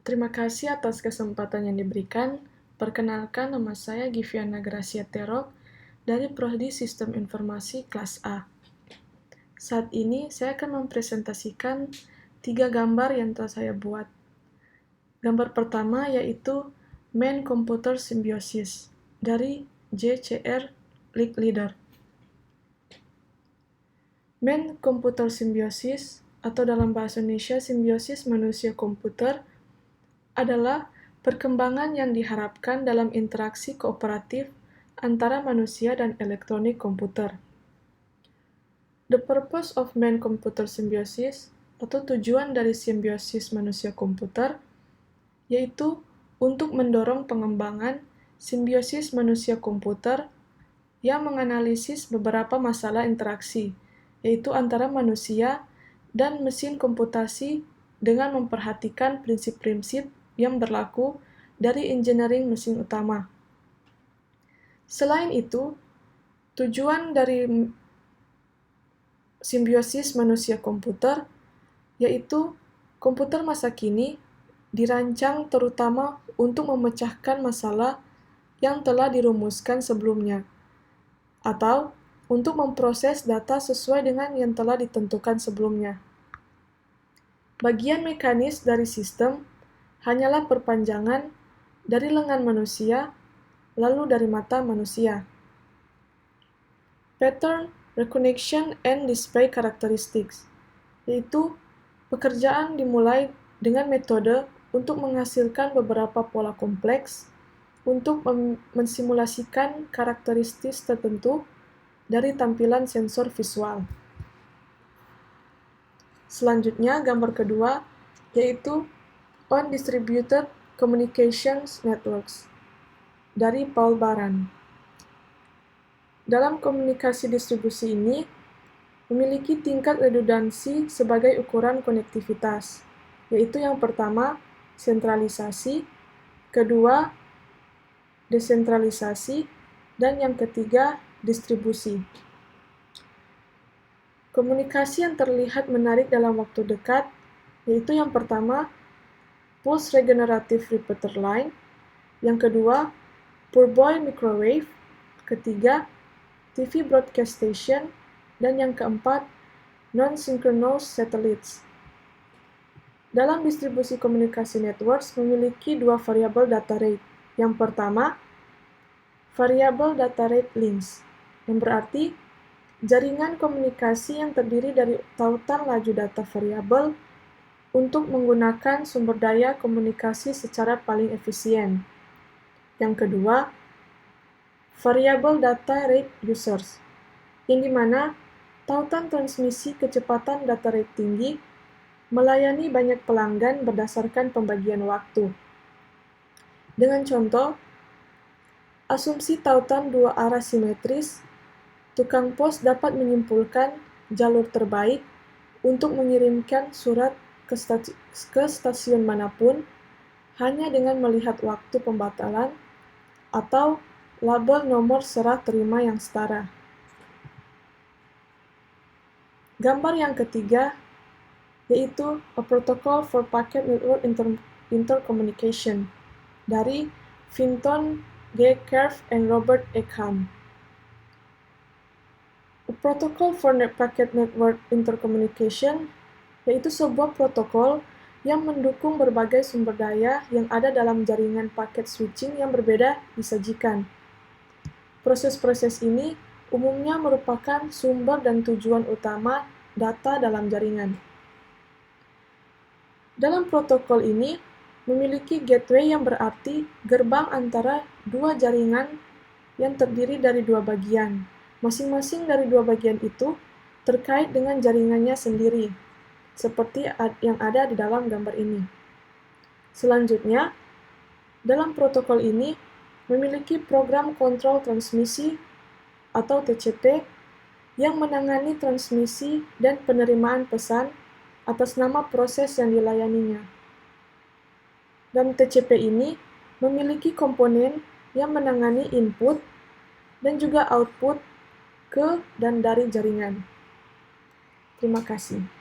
Terima kasih atas kesempatan yang diberikan. Perkenalkan, nama saya Giviana Gracia Terok dari Prodi Sistem Informasi kelas A. Saat ini saya akan mempresentasikan 3 gambar yang telah saya buat. Gambar pertama yaitu Man-Computer Symbiosis dari JCR Leader. Man-Computer Symbiosis atau dalam bahasa Indonesia simbiosis manusia-komputer adalah perkembangan yang diharapkan dalam interaksi kooperatif antara manusia dan elektronik komputer. The purpose of man-computer symbiosis atau tujuan dari simbiosis manusia-komputer yaitu untuk mendorong pengembangan simbiosis manusia-komputer yang menganalisis beberapa masalah interaksi, yaitu antara manusia dan mesin komputasi dengan memperhatikan prinsip-prinsip yang berlaku dari engineering mesin utama. Selain itu, tujuan dari simbiosis manusia-komputer yaitu komputer masa kini dirancang terutama untuk memecahkan masalah yang telah dirumuskan sebelumnya, atau untuk memproses data sesuai dengan yang telah ditentukan sebelumnya. Bagian mekanis dari sistem hanyalah perpanjangan dari lengan manusia, lalu dari mata manusia. Pattern recognition and display characteristics, yaitu pekerjaan dimulai dengan metode untuk menghasilkan beberapa pola kompleks untuk mensimulasikan karakteristik tertentu dari tampilan sensor visual. Selanjutnya, gambar kedua, yaitu On Distributed Communications Networks dari Paul Baran. Dalam komunikasi distribusi ini, memiliki tingkat redundansi sebagai ukuran konektivitas, yaitu yang pertama, sentralisasi, kedua, desentralisasi, dan yang ketiga, distribusi. Komunikasi yang terlihat menarik dalam waktu dekat, yaitu yang pertama, Pulse Regenerative Repeater Line, yang kedua, Pourboy Microwave, ketiga, TV Broadcast Station, dan yang keempat, Non-Synchronous Satellites. Dalam distribusi komunikasi networks memiliki dua variabel data rate. Yang pertama, variabel data rate links, yang berarti jaringan komunikasi yang terdiri dari tautan laju data variabel untuk menggunakan sumber daya komunikasi secara paling efisien. Yang kedua, variabel data rate users, yang dimana tautan transmisi kecepatan data rate tinggi melayani banyak pelanggan berdasarkan pembagian waktu. Dengan contoh, asumsi tautan dua arah simetris, tukang pos dapat menyimpulkan jalur terbaik untuk mengirimkan surat ke stasiun manapun hanya dengan melihat waktu pembatalan atau label nomor serah terima yang setara. Gambar yang ketiga yaitu A Protocol for Packet Network Intercommunication dari Vinton G. Cerf and Robert Egham. A Protocol for Packet Network Intercommunication yaitu sebuah protokol yang mendukung berbagai sumber daya yang ada dalam jaringan paket switching yang berbeda disajikan. Proses-proses ini umumnya merupakan sumber dan tujuan utama data dalam jaringan. Dalam protokol ini, memiliki gateway yang berarti gerbang antara dua jaringan yang terdiri dari dua bagian. Masing-masing dari dua bagian itu terkait dengan jaringannya sendiri, seperti yang ada di dalam gambar ini. Selanjutnya, dalam protokol ini memiliki program kontrol transmisi atau TCP yang menangani transmisi dan penerimaan pesan atas nama proses yang dilayaninya. Dan TCP ini memiliki komponen yang menangani input dan juga output ke dan dari jaringan. Terima kasih.